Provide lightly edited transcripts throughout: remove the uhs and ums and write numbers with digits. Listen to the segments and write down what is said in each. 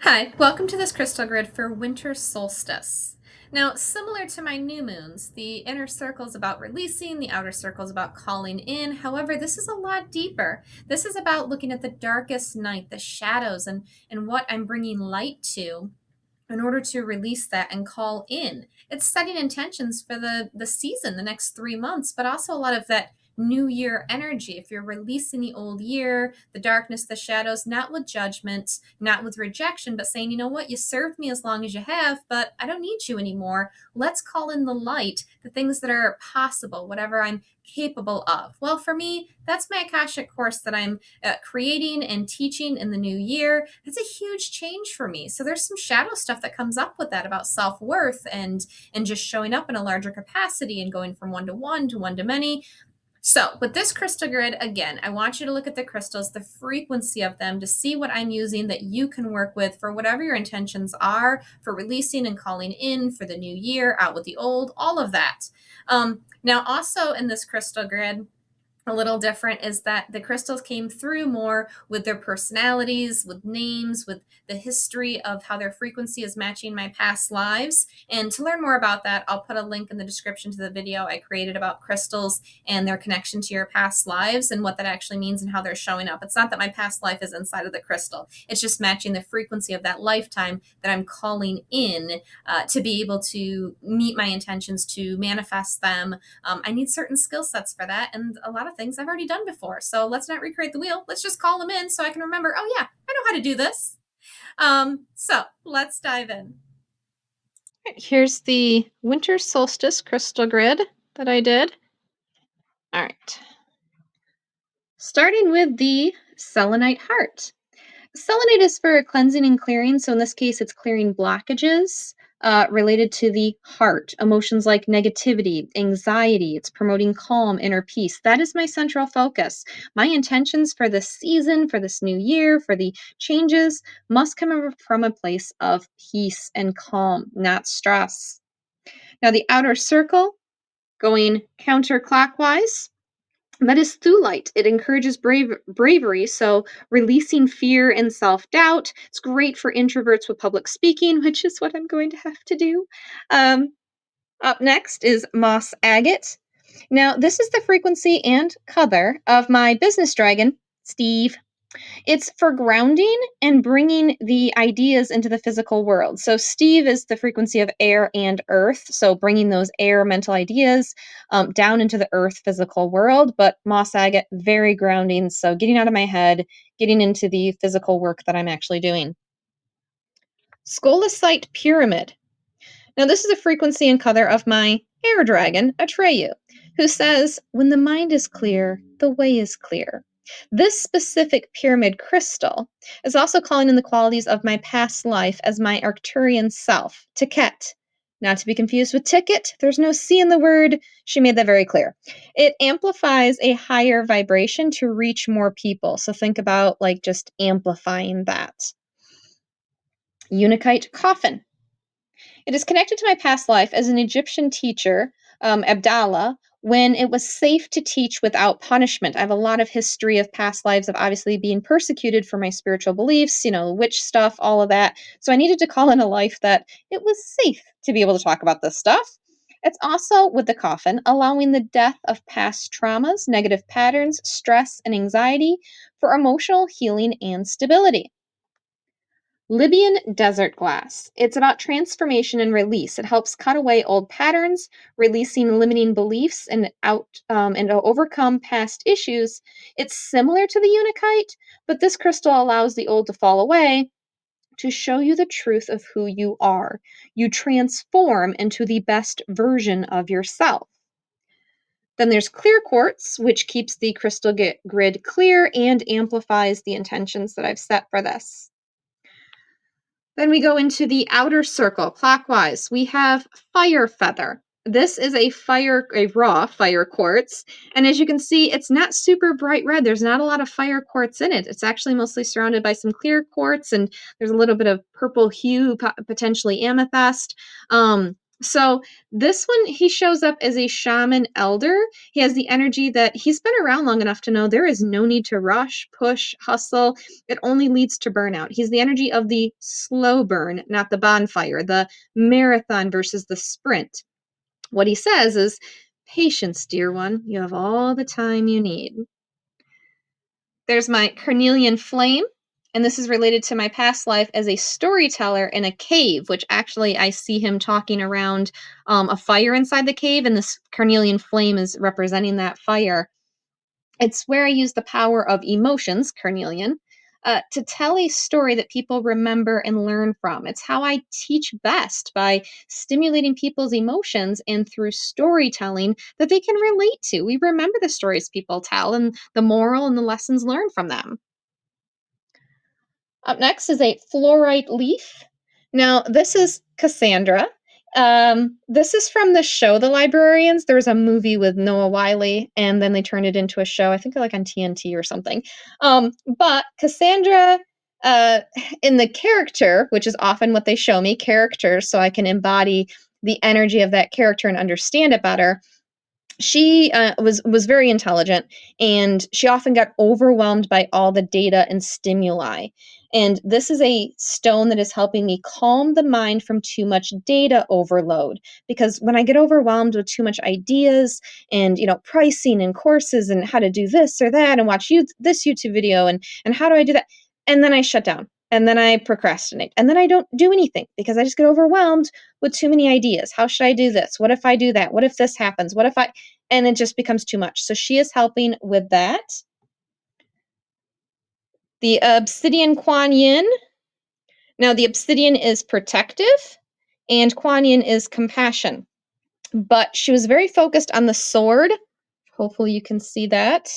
Hi, welcome to this crystal grid for Winter Solstice. Now, similar to my new moons, the inner circle is about releasing, the outer circle is about calling in. However, this is a lot deeper. This is about looking at the darkest night, the shadows, and what I'm bringing light to in order to release that and call in. It's setting intentions for the season, the next 3 months, but also a lot of that new year energy. If you're releasing the old year, the darkness, the shadows, not with judgment, not with rejection, but saying, you know what, you served me as long as you have, but I don't need you anymore. Let's call in the light, the things that are possible, whatever I'm capable of. Well, for me, that's my Akashic course that I'm creating and teaching in the new year. It's a huge change for me. So there's some shadow stuff that comes up with that about self-worth and just showing up in a larger capacity and going from one to one to many. So with this crystal grid, again, I want you to look at the crystals, the frequency of them, to see what I'm using that you can work with for whatever your intentions are for releasing and calling in for the new year, out with the old, all of that. Now, also in this crystal grid, a little different is that the crystals came through more with their personalities, with names, with the history of how their frequency is matching my past lives. And to learn more about that, I'll put a link in the description to the video I created about crystals and their connection to your past lives and what that actually means and how they're showing up. It's not that my past life is inside of the crystal. It's just matching the frequency of that lifetime that I'm calling in to be able to meet my intentions, to manifest them. I need certain skill sets for that, and a lot of things I've already done before. So let's not recreate the wheel. Let's just call them in so I can remember, oh yeah, I know how to do this. So let's dive in. Here's the Winter Solstice crystal grid that I did. All right. Starting with the Selenite heart. Selenite is for cleansing and clearing. So in this case, it's clearing blockages related to the heart, emotions like negativity, anxiety. It's promoting calm, inner peace. That is my central focus. My intentions for this season, for this new year, for the changes must come from a place of peace and calm, not stress. Now, the outer circle going counterclockwise, that is thulite. It encourages bravery, so releasing fear and self-doubt. It's great for introverts with public speaking, which is what I'm going to have to do. Up next is moss agate. Now, this is the frequency and color of my business dragon, Steve. It's for grounding and bringing the ideas into the physical world. So Steve is the frequency of air and earth. So bringing those air mental ideas down into the earth physical world. But moss agate, very grounding. So getting out of my head, getting into the physical work that I'm actually doing. Scolecite pyramid. Now this is the frequency and color of my air dragon, Atreyu, who says, when the mind is clear, the way is clear. This specific pyramid crystal is also calling in the qualities of my past life as my Arcturian self, Tiket. Not to be confused with ticket, there's no C in the word. She made that very clear. It amplifies a higher vibration to reach more people. So think about like just amplifying that. Unakite coffin. It is connected to my past life as an Egyptian teacher, Abdallah, when it was safe to teach without punishment. I have a lot of history of past lives of obviously being persecuted for my spiritual beliefs, witch stuff, all of that. So I needed to call in a life that it was safe to be able to talk about this stuff. It's also, with the coffin, allowing the death of past traumas, negative patterns, stress, and anxiety for emotional healing and stability. Libyan desert glass. It's about transformation and release. It helps cut away old patterns, releasing limiting beliefs, and to overcome past issues. It's similar to the unakite, but this crystal allows the old to fall away to show you the truth of who you are. You transform into the best version of yourself. Then there's clear quartz, which keeps the crystal grid clear and amplifies the intentions that I've set for this. Then we go into the outer circle, clockwise. We have fire feather. This is a raw fire quartz. And as you can see, it's not super bright red. There's not a lot of fire quartz in it. It's actually mostly surrounded by some clear quartz, and there's a little bit of purple hue, potentially amethyst. So this one, he shows up as a shaman elder. He has the energy that he's been around long enough to know there is no need to rush, push, hustle. It only leads to burnout. He's the energy of the slow burn, not the bonfire, the marathon versus the sprint. What he says is, patience, dear one, you have all the time you need. There's my carnelian flame, and this is related to my past life as a storyteller in a cave, which actually I see him talking around a fire inside the cave, and this carnelian flame is representing that fire. It's where I use the power of emotions, carnelian, to tell a story that people remember and learn from. It's how I teach best, by stimulating people's emotions and through storytelling that they can relate to. We remember the stories people tell and the moral and the lessons learned from them. Up next is a fluorite leaf. Now, this is Cassandra. This is from the show The Librarians. There was a movie with Noah Wiley, and then they turned it into a show, I think like on TNT or something. But Cassandra, uh, in the character, which is often what they show me, characters, so I can embody the energy of that character and understand it better. She was very intelligent, and she often got overwhelmed by all the data and stimuli. And this is a stone that is helping me calm the mind from too much data overload. Because when I get overwhelmed with too much ideas and pricing and courses and how to do this or that and watch this YouTube video and how do I do that, and then I shut down. And then I procrastinate. And then I don't do anything because I just get overwhelmed with too many ideas. How should I do this? What if I do that? What if this happens? What if I, and it just becomes too much. So she is helping with that. The obsidian quan yin. Now, the obsidian is protective, and quan yin is compassion. But she was very focused on the sword. Hopefully, you can see that.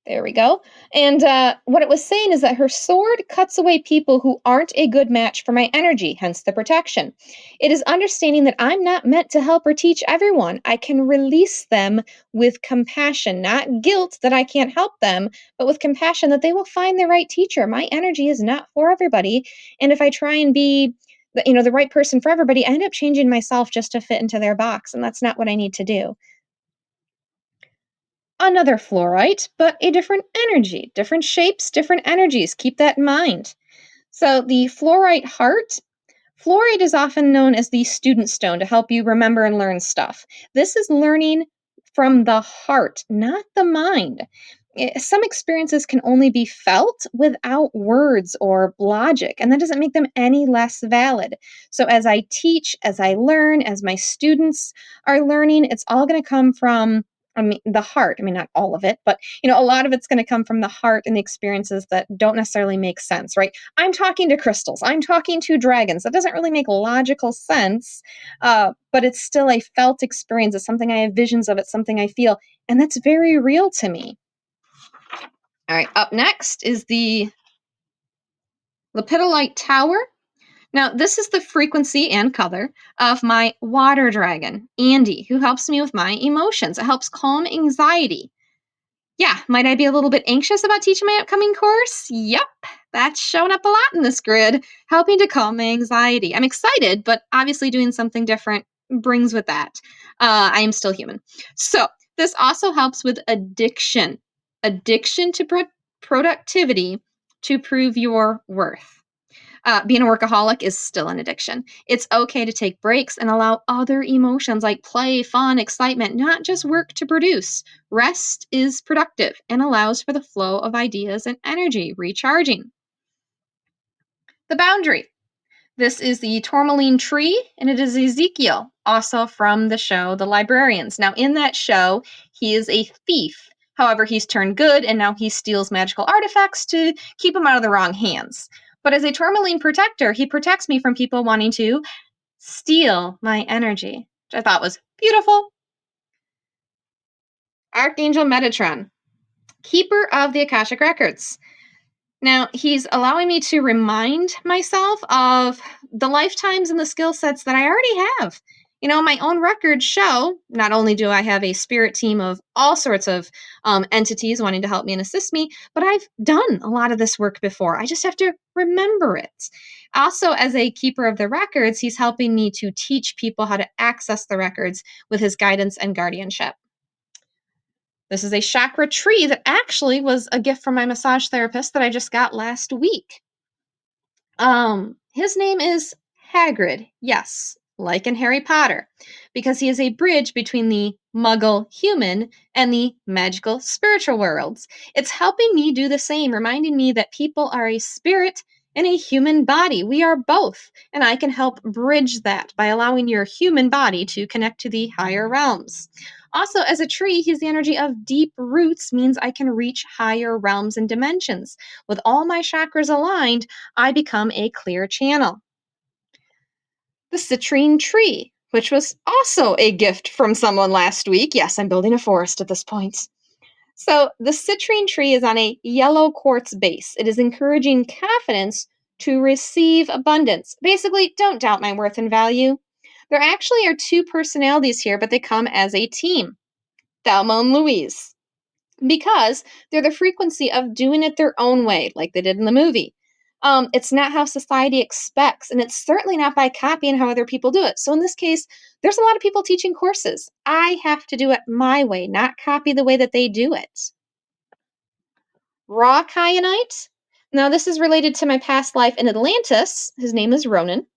There we go. And what it was saying is that her sword cuts away people who aren't a good match for my energy, hence the protection. It is understanding that I'm not meant to help or teach everyone. I can release them with compassion, not guilt that I can't help them, but with compassion that they will find the right teacher. My energy is not for everybody. And if I try and be the right person for everybody, I end up changing myself just to fit into their box. And that's not what I need to do. Another fluorite, but a different energy, different shapes, different energies. Keep that in mind. So the fluorite heart, fluorite is often known as the student stone to help you remember and learn stuff. This is learning from the heart, not the mind. Some experiences can only be felt without words or logic, and that doesn't make them any less valid. So as I teach, as I learn, as my students are learning, it's all going to come from the heart. I mean, not all of it, but a lot of it's going to come from the heart and the experiences that don't necessarily make sense, right? I'm talking to crystals. I'm talking to dragons. That doesn't really make logical sense, but it's still a felt experience. It's something I have visions of. It's something I feel, and that's very real to me. All right, up next is the lepidolite tower. Now, this is the frequency and color of my water dragon, Andy, who helps me with my emotions. It helps calm anxiety. Yeah, might I be a little bit anxious about teaching my upcoming course? Yep, that's shown up a lot in this grid, helping to calm my anxiety. I'm excited, but obviously doing something different brings with that. I am still human. So this also helps with addiction. Addiction to productivity to prove your worth. Being a workaholic is still an addiction. It's okay to take breaks and allow other emotions like play, fun, excitement, not just work to produce. Rest is productive and allows for the flow of ideas and energy, recharging. The boundary. This is the tourmaline tree, and it is Ezekiel, also from the show The Librarians. Now, in that show, he is a thief. However, he's turned good, and now he steals magical artifacts to keep him out of the wrong hands. But as a tourmaline protector, he protects me from people wanting to steal my energy, which I thought was beautiful. Archangel Metatron, keeper of the Akashic records. Now, he's allowing me to remind myself of the lifetimes and the skill sets that I already have. My own records show not only do I have a spirit team of all sorts of entities wanting to help me and assist me, but I've done a lot of this work before. I just have to remember it. Also, as a keeper of the records, he's helping me to teach people how to access the records with his guidance and guardianship. This is a chakra tree that actually was a gift from my massage therapist that I just got last week. His name is Hagrid, yes, like in Harry Potter, because he is a bridge between the muggle human and the magical spiritual worlds. It's helping me do the same, reminding me that people are a spirit and a human body. We are both, and I can help bridge that by allowing your human body to connect to the higher realms. Also, as a tree, he's the energy of deep roots, means I can reach higher realms and dimensions. With all my chakras aligned, I become a clear channel. The citrine tree, which was also a gift from someone last week. Yes, I'm building a forest at this point. So the citrine tree is on a yellow quartz base. It is encouraging confidence to receive abundance. Basically, don't doubt my worth and value. There actually are two personalities here, but they come as a team, Thelma and Louise, because they're the frequency of doing it their own way, like they did in the movie. It's not how society expects, and it's certainly not by copying how other people do it. So in this case, there's a lot of people teaching courses. I have to do it my way, not copy the way that they do it. Raw kyanite. Now, this is related to my past life in Atlantis. His name is Ronan.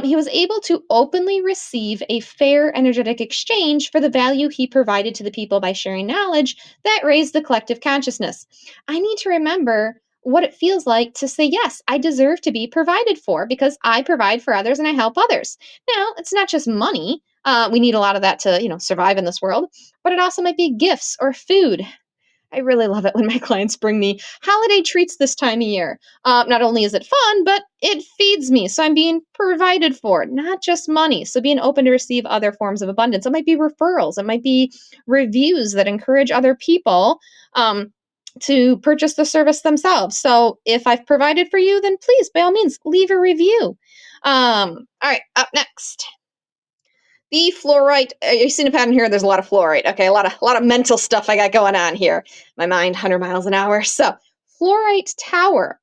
He was able to openly receive a fair energetic exchange for the value he provided to the people by sharing knowledge that raised the collective consciousness. I need to remember what it feels like to say, yes, I deserve to be provided for because I provide for others and I help others. Now, it's not just money. We need a lot of that to, survive in this world, but it also might be gifts or food. I really love it when my clients bring me holiday treats this time of year. Not only is it fun, but it feeds me. So I'm being provided for, not just money. So being open to receive other forms of abundance. It might be referrals, it might be reviews that encourage other people to purchase the service themselves. So if I've provided for you, then please, by all means, leave a review. All right, up next. The fluorite, you've seen a pattern here. There's a lot of fluorite. Okay, a lot of mental stuff I got going on here. My mind, 100 miles an hour. So, fluorite tower.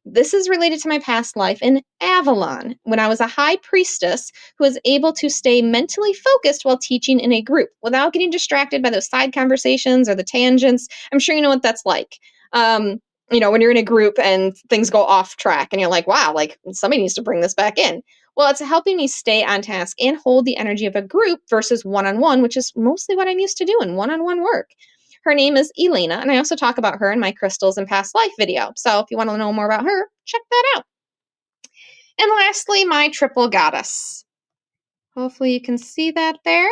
This is related to my past life in Avalon, when I was a high priestess who was able to stay mentally focused while teaching in a group without getting distracted by those side conversations or the tangents. I'm sure you know what that's like. When you're in a group and things go off track and you're like, wow, like somebody needs to bring this back in. Well, it's helping me stay on task and hold the energy of a group versus one-on-one, which is mostly what I'm used to doing, one-on-one work. Her name is Elena, and I also talk about her in my crystals and past life video. So if you want to know more about her, check that out. And lastly, my triple goddess. Hopefully you can see that there.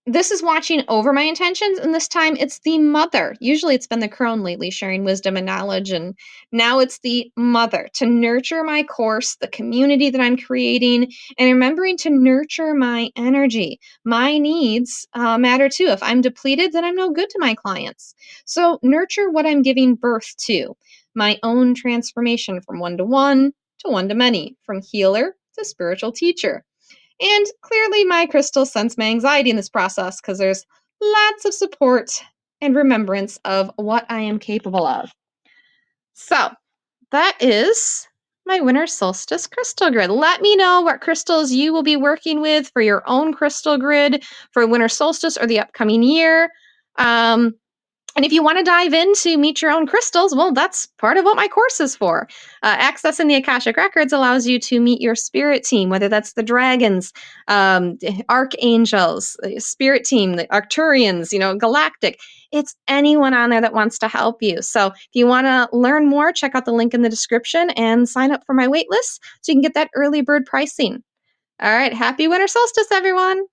This is watching over my intentions, and this time it's the mother. Usually it's been the crone lately, sharing wisdom and knowledge, and now it's the mother to nurture my course, the community that I'm creating, and remembering to nurture my energy. My needs matter too. If I'm depleted, then I'm no good to my clients. So nurture what I'm giving birth to. My own transformation from one to many, from healer to spiritual teacher. And clearly, my crystals sense my anxiety in this process because there's lots of support and remembrance of what I am capable of. So, that is my winter solstice crystal grid. Let me know what crystals you will be working with for your own crystal grid for winter solstice or the upcoming year. And if you want to dive into meet your own crystals, well, that's part of what my course is for. Accessing the Akashic Records allows you to meet your spirit team, whether that's the dragons, archangels, spirit team, the Arcturians, galactic. It's anyone on there that wants to help you. So if you want to learn more, check out the link in the description and sign up for my wait list so you can get that early bird pricing. All right, happy winter solstice, everyone.